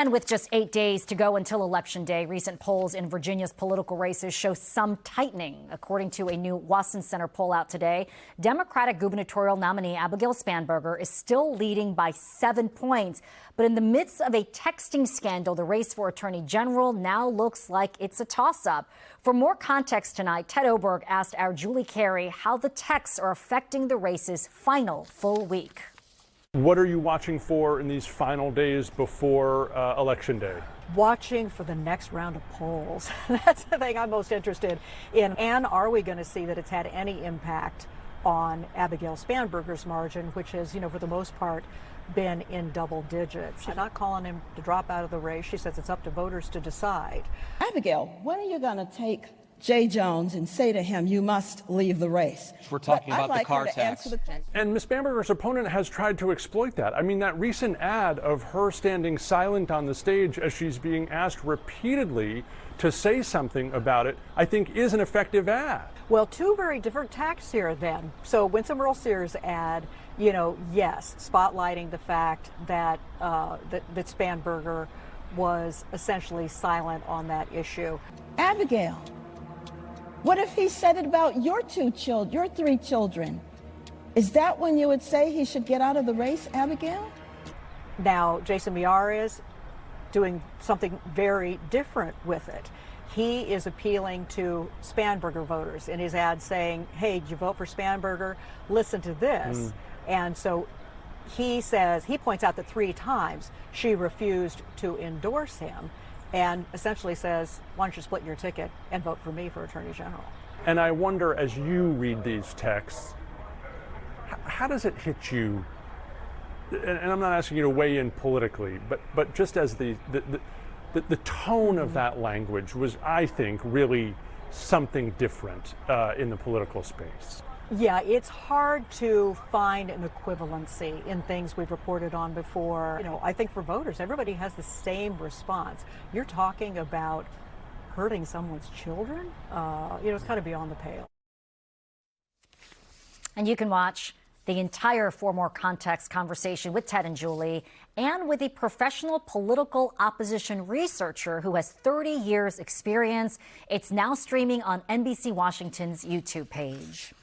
And with just 8 days to go until Election Day, recent polls in Virginia's political races show some tightening. According to a new Watson Center poll out today, Democratic gubernatorial nominee Abigail Spanberger is still leading by 7 points. But in the midst of a texting scandal, the race for Attorney General now looks like it's a toss-up. For more context tonight, Ted Oberg asked our Julie Carey how the texts are affecting the race's final full week. What are you watching for in these final days before Election Day? Watching for the next round of polls. That's the thing I'm most interested in. And are we going to see that it's had any impact on Abigail Spanberger's margin, which has, for the most part, been in double digits. She's not calling him to drop out of the race. She says it's up to voters to decide. Abigail, when are you going to take Jay Jones and say to him, you must leave the race? We're talking about the car tax. And Ms. Spanberger's opponent has tried to exploit that. I mean, that recent ad of her standing silent on the stage as she's being asked repeatedly to say something about it, I think is an effective ad. Well, two very different tacks here then. So Winsome Earl Sears ad, yes, spotlighting the fact that that Spanberger was essentially silent on that issue. Abigail, what if he said it about your 3 children? Is that when you would say he should get out of the race, Abigail? Now, Jason Miyares doing something very different with it. He is appealing to Spanberger voters in his ad saying, hey, did you vote for Spanberger? Listen to this. And so he points out that 3 times she refused to endorse him, and essentially says, why don't you split your ticket and vote for me for Attorney General? And I wonder, as you read these texts, how does it hit you? And I'm not asking you to weigh in politically, but just as the tone of that language was, I think, really something different in the political space. Yeah, it's hard to find an equivalency in things we've reported on before. I think for voters, everybody has the same response. You're talking about hurting someone's children? It's kind of beyond the pale. And you can watch the entire For More Context conversation with Ted and Julie and with a professional political opposition researcher who has 30 years experience. It's now streaming on NBC Washington's YouTube page.